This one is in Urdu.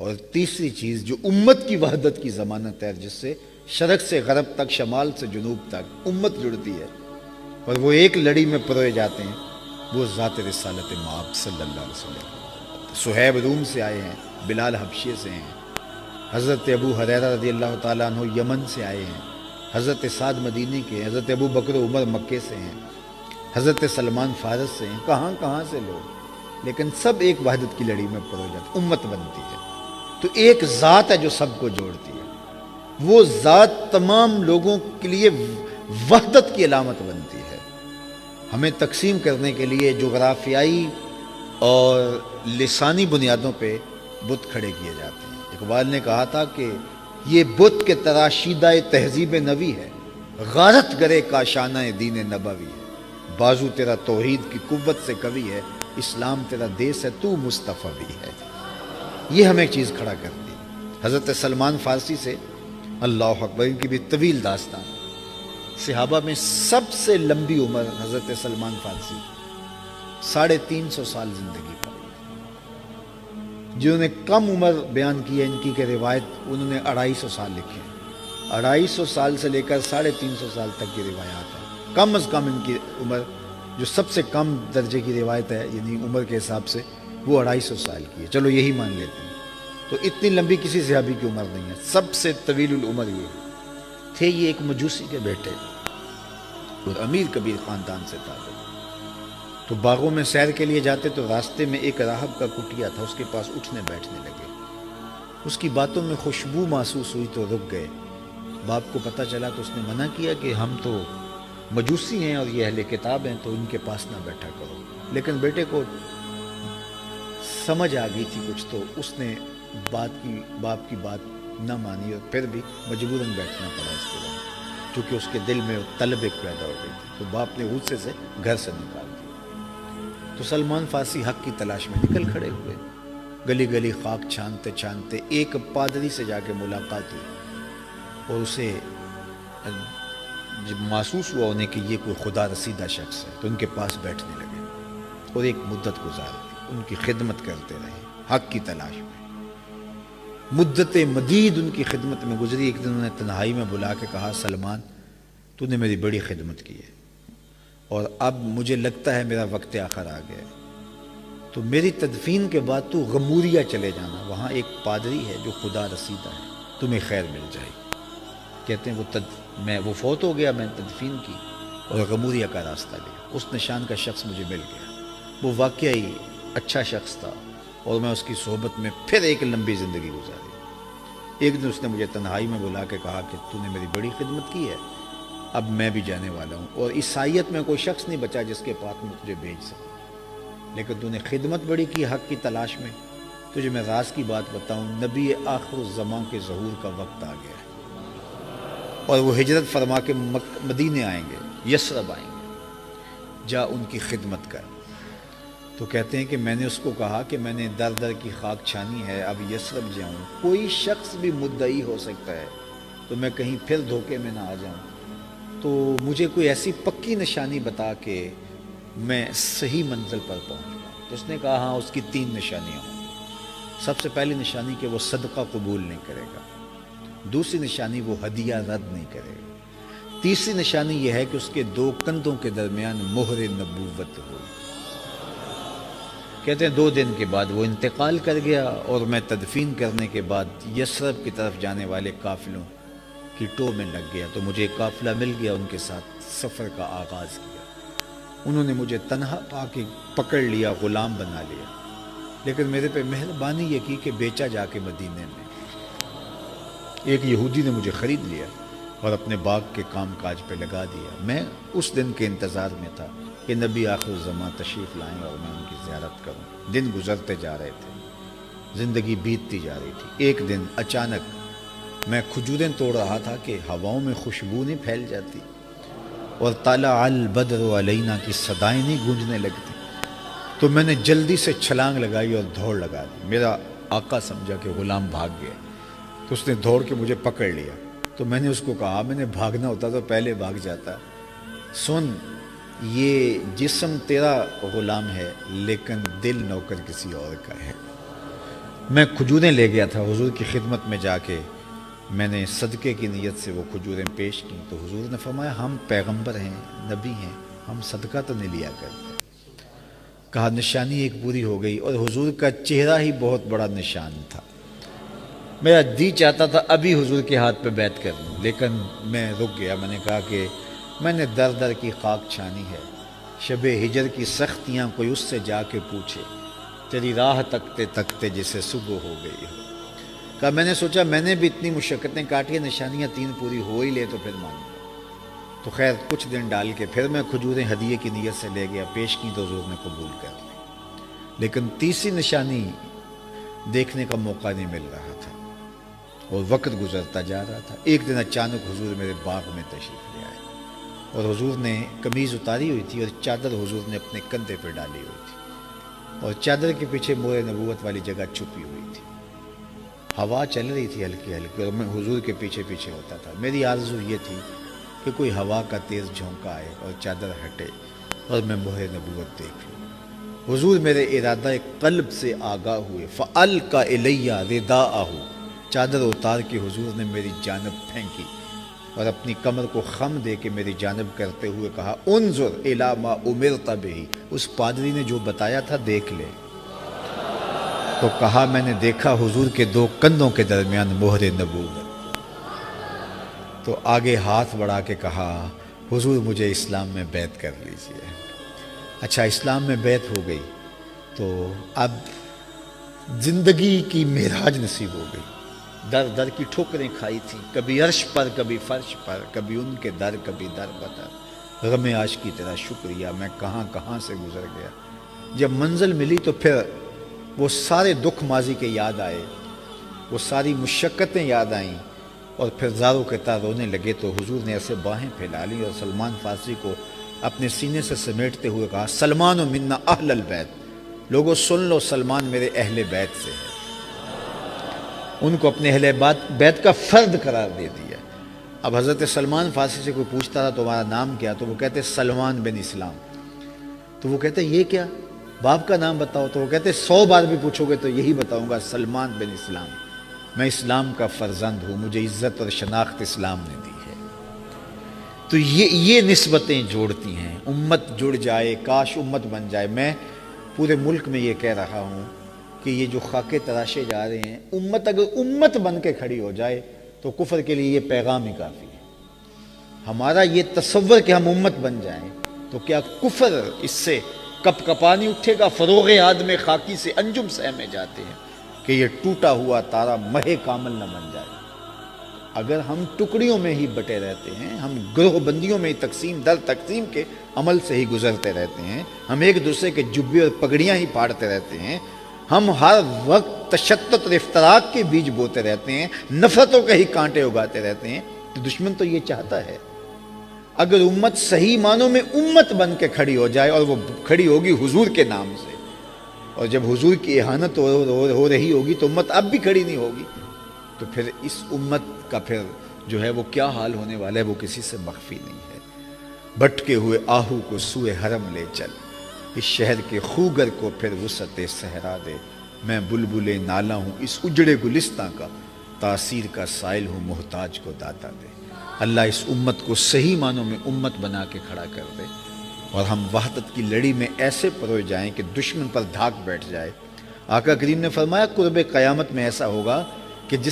اور تیسری چیز جو امت کی وحدت کی ضمانت ہے، جس سے شرق سے غرب تک، شمال سے جنوب تک امت جڑتی ہے اور وہ ایک لڑی میں پروئے جاتے ہیں، وہ ذات رسالت مآب صلی اللہ علیہ وسلم۔ صہیب روم سے آئے ہیں، بلال حبشے سے ہیں، حضرت ابو ہریرہ رضی اللہ تعالیٰ عنہ یمن سے آئے ہیں، حضرت سعد مدینی کے، حضرت ابو بکر عمر مکے سے ہیں، حضرت سلمان فارس سے ہیں، کہاں کہاں سے لوگ، لیکن سب ایک وحدت کی لڑی میں پروئے جاتے، امت بنتی ہے۔ تو ایک ذات ہے جو سب کو جوڑتی ہے، وہ ذات تمام لوگوں کے لیے وحدت کی علامت بنتی ہے۔ ہمیں تقسیم کرنے کے لیے جغرافیائی اور لسانی بنیادوں پہ بت کھڑے کیے جاتے ہیں۔ اقبال نے کہا تھا کہ یہ بت کے تراشیدہ تہذیب نوی ہے، غارت گرے کاشانہ دین نبوی ہے، بازو تیرا توحید کی قوت سے قوی ہے، اسلام تیرا دیس ہے، تو مصطفی بھی ہے۔ یہ ہمیں ایک چیز کھڑا کرتی ہے۔ حضرت سلمان فارسی سے، اللہ اکبر، ان کی بھی طویل داستان، صحابہ میں سب سے لمبی عمر حضرت سلمان فارسی، 350 سال زندگی پائی۔ جنہوں نے کم عمر بیان کی ہے ان کی کہ روایت، انہوں نے 250 سال لکھے ہیں۔ 250 سال سے لے کر 350 سال تک کی روایات ہیں۔ کم از کم ان کی عمر، جو سب سے کم درجے کی روایت ہے یعنی عمر کے حساب سے، وہ 250 سال کی ہے۔ چلو یہی مان لیتے ہیں، تو اتنی لمبی کسی صحابی کی عمر نہیں ہے۔ سب سے طویل العمر یہ تھے۔ یہ ایک مجوسی کے بیٹے اور امیر کبیر خاندان سے تعلق۔ تو باغوں میں سیر کے لیے جاتے تو راستے میں ایک راہب کا کٹیا تھا، اس کے پاس اٹھنے بیٹھنے لگے۔ اس کی باتوں میں خوشبو محسوس ہوئی تو رک گئے۔ باپ کو پتہ چلا تو اس نے منع کیا کہ ہم تو مجوسی ہیں اور یہ اہل کتاب ہیں، تو ان کے پاس نہ بیٹھا کرو۔ لیکن بیٹے کو سمجھ آ گئی تھی کچھ، تو اس نے باپ کی بات نہ مانی اور پھر بھی مجبوراً بیٹھنا پڑا اس کے بعد، چونکہ اس کے دل میں طلب ایک پیدا ہو گئی تھی۔ تو باپ نے غصے سے گھر سے نکال دیا۔ تو سلمان فارسی حق کی تلاش میں نکل کھڑے ہوئے، گلی گلی خاک چھانتے چھانتے ایک پادری سے جا کے ملاقات ہوئی اور اسے جب محسوس ہوا انہیں کہ یہ کوئی خدا رسیدہ شخص ہے، تو ان کے پاس بیٹھنے لگے اور ایک مدت گزار دی، ان کی خدمت کرتے رہے حق کی تلاش میں۔ مدت مدید ان کی خدمت میں گزری۔ ایک دن انہوں نے تنہائی میں بلا کے کہا، سلمان تو نے میری بڑی خدمت کی ہے اور اب مجھے لگتا ہے میرا وقت آخر آ گیا ہے، تو میری تدفین کے بعد تو غموریا چلے جانا، وہاں ایک پادری ہے جو خدا رسیدہ ہے، تمہیں خیر مل جائے گی۔ کہتے ہیں وہ فوت ہو گیا، میں تدفین کی اور غموریا کا راستہ لیا، اس نشان کا شخص مجھے مل گیا، وہ واقعی اچھا شخص تھا اور میں اس کی صحبت میں پھر ایک لمبی زندگی گزاری۔ ایک دن اس نے مجھے تنہائی میں بلا کے کہا کہ تو نے میری بڑی خدمت کی ہے، اب میں بھی جانے والا ہوں، اور عیسائیت میں کوئی شخص نہیں بچا جس کے پاس میں تجھے بھیج سکوں، لیکن تو نے خدمت بڑی کی حق کی تلاش میں۔ تجھے میں راز کی بات بتاؤں، نبی آخر الزمان کے ظہور کا وقت آ گیا ہے اور وہ ہجرت فرما کے مدینے آئیں گے، یثرب آئیں گے، جا ان کی خدمت کر۔ تو کہتے ہیں کہ میں نے اس کو کہا کہ میں نے در در کی خاک چھانی ہے، اب یثرب جاؤں، کوئی شخص بھی مدعی ہو سکتا ہے، تو میں کہیں پھر دھوکے میں نہ آ جاؤں، تو مجھے کوئی ایسی پکی نشانی بتا کہ میں صحیح منزل پر پہنچ جاؤں۔ تو اس نے کہا ہاں، اس کی 3 نشانیاں ہوں گی۔ سب سے پہلی نشانی کہ وہ صدقہ قبول نہیں کرے گا، دوسری نشانی وہ ہدیہ رد نہیں کرے گا، تیسری نشانی یہ ہے کہ اس کے 2 کندھوں کے درمیان مہر نبوت ہو۔ کہتے ہیں 2 دن کے بعد وہ انتقال کر گیا اور میں تدفین کرنے کے بعد یثرب کی طرف جانے والے قافلوں کی ٹو میں لگ گیا، تو مجھے ایک قافلہ مل گیا، ان کے ساتھ سفر کا آغاز کیا۔ انہوں نے مجھے تنہا پا کے پکڑ لیا، غلام بنا لیا، لیکن میرے پہ مہربانی یہ کی کہ بیچا جا کے مدینے میں ایک یہودی نے مجھے خرید لیا اور اپنے باغ کے کام کاج پہ لگا دیا۔ میں اس دن کے انتظار میں تھا کہ نبی آخر الزمان تشریف لائیں اور میں ان کی زیارت کروں۔ دن گزرتے جا رہے تھے، زندگی بیتتی جا رہی تھی۔ ایک دن اچانک میں کھجوریں توڑ رہا تھا کہ ہواؤں میں خوشبو نہیں پھیل جاتی اور طلع البدر علینا کی صدائیں نہیں گونجنے لگتی، تو میں نے جلدی سے چھلانگ لگائی اور دوڑ لگا دی۔ میرا آقا سمجھا کہ غلام بھاگ گیا، تو اس نے دوڑ کے مجھے پکڑ لیا۔ تو میں نے اس کو کہا میں نے بھاگنا ہوتا تو پہلے بھاگ جاتا، سن یہ جسم تیرا غلام ہے لیکن دل نوکر کسی اور کا ہے۔ میں کھجوریں لے گیا تھا حضور کی خدمت میں جا کے، میں نے صدقے کی نیت سے وہ کھجوریں پیش کی تو حضور نے فرمایا ہم پیغمبر ہیں، نبی ہیں، ہم صدقہ تو نہیں لیا کرتے۔ کہا نشانی ایک پوری ہو گئی، اور حضور کا چہرہ ہی بہت بڑا نشان تھا۔ میرا جی چاہتا تھا ابھی حضور کے ہاتھ پہ بیعت کر لوں، لیکن میں رک گیا۔ میں نے کہا کہ میں نے در در کی خاک چھانی ہے، شب ہجر کی سختیاں کوئی اس سے جا کے پوچھے، تیری راہ تکتے تکتے جسے صبح ہو گئی ہو۔ کہا میں نے سوچا میں نے بھی اتنی مشقتیں کاٹی، نشانیاں 3 پوری ہو ہی لے تو پھر مانوں گا۔ تو خیر کچھ دن ڈال کے پھر میں کھجوریں ہدیے کی نیت سے لے گیا، پیش کی تو حضور نے قبول کر لی، لیکن تیسری نشانی دیکھنے کا موقع نہیں مل رہا تھا اور وقت گزرتا جا رہا تھا۔ ایک دن اچانک حضور میرے باغ میں تشریف لے آئے، اور حضور نے قمیض اتاری ہوئی تھی اور چادر حضور نے اپنے کندھے پہ ڈالی ہوئی تھی، اور چادر کے پیچھے مور نبوت والی جگہ چھپی ہوئی تھی۔ ہوا چل رہی تھی ہلکی ہلکی، اور میں حضور کے پیچھے پیچھے ہوتا تھا۔ میری آرزو یہ تھی کہ کوئی ہوا کا تیز جھونکا آئے اور چادر ہٹے اور میں مہر نبوت دیکھ لوں۔ حضور میرے ارادہ قلب سے آگاہ ہوئے، فَأَلْقَ إِلَيَّ رِدَاءَهُ، چادر اتار کے حضور نے میری جانب پھینکی اور اپنی کمر کو خم دے کے میری جانب کرتے ہوئے کہا انظر الی ما امرت بہ، اس پادری نے جو بتایا تھا دیکھ لے۔ تو کہا میں نے دیکھا حضور کے 2 کندھوں کے درمیان مہر نبوت۔ تو آگے ہاتھ بڑھا کے کہا حضور مجھے اسلام میں بیعت کر لیجئے۔ اچھا اسلام میں بیعت ہو گئی تو اب زندگی کی معراج نصیب ہو گئی۔ در در کی ٹھوکریں کھائی تھیں، کبھی عرش پر کبھی فرش پر، کبھی ان کے در کبھی در بدر۔ غم عاشقی تیرا شکریہ، میں کہاں کہاں سے گزر گیا۔ جب منزل ملی تو پھر وہ سارے دکھ ماضی کے یاد آئے، وہ ساری مشقتیں یاد آئیں، اور پھر زاروں کے تار رونے لگے تو حضور نے ایسے باہیں پھیلا لی اور سلمان فارسی کو اپنے سینے سے سمیٹتے ہوئے کہا سلمان منا اہل البیت، لوگوں سن لو سلمان میرے اہل بیت سے ہے۔ ان کو اپنے اہل بیت کا فرد قرار دے دیا۔ اب حضرت سلمان فارسی سے کوئی پوچھتا تھا تمہارا نام کیا، تو وہ کہتے سلمان بن اسلام۔ تو وہ کہتے یہ کیا، باپ کا نام بتاؤ، تو وہ کہتے 100 بار بھی پوچھو گے تو یہی بتاؤں گا، سلمان بن اسلام، میں اسلام کا فرزند ہوں، مجھے عزت اور شناخت اسلام نے دی ہے۔ تو یہ نسبتیں جوڑتی ہیں، امت جڑ جائے، کاش امت بن جائے۔ میں پورے ملک میں یہ کہہ رہا ہوں کہ یہ جو خاکے تراشے جا رہے ہیں، امت اگر امت بن کے کھڑی ہو جائے تو کفر کے لیے یہ پیغام ہی کافی ہے۔ ہمارا یہ تصور کہ ہم امت بن جائیں تو کیا کفر اس سے کپ کپانی اٹھے گا؟ فروغ آدم خاکی سے انجم سہمے جاتے ہیں کہ یہ ٹوٹا ہوا تارا مہ کامل نہ بن جائے۔ اگر ہم ٹکڑیوں میں ہی بٹے رہتے ہیں، ہم گروہ بندیوں میں تقسیم در تقسیم کے عمل سے ہی گزرتے رہتے ہیں، ہم ایک دوسرے کے جبے اور پگڑیاں ہی پھاڑتے رہتے ہیں، ہم ہر وقت تشدد اور افتراق کے بیج بوتے رہتے ہیں، نفرتوں کے ہی کانٹے اگاتے رہتے ہیں، تو دشمن تو یہ چاہتا ہے اگر امت صحیح معنوں میں امت بن کے کھڑی ہو جائے، اور وہ کھڑی ہوگی حضور کے نام سے، اور جب حضور کی اہانت ہو رہی ہوگی تو امت اب بھی کھڑی نہیں ہوگی، تو پھر اس امت کا پھر جو ہے وہ کیا حال ہونے والا ہے وہ کسی سے مخفی نہیں ہے۔ بھٹکے ہوئے آہو کو سوئے حرم لے چل، اس شہر کے خوگر کو پھر وسعت صحرا دے، میں بلبل نالہ ہوں اس اجڑے گلستاں کا، تاثیر کا سائل ہوں محتاج کو داتا دے۔ اللہ اس امت کو صحیح معنوں میں امت بنا کے کھڑا کر دے، اور ہم وحدت کی لڑی میں ایسے پروئے جائیں کہ دشمن پر دھاک بیٹھ جائے۔ آقا کریم نے فرمایا قرب قیامت میں ایسا ہوگا کہ جس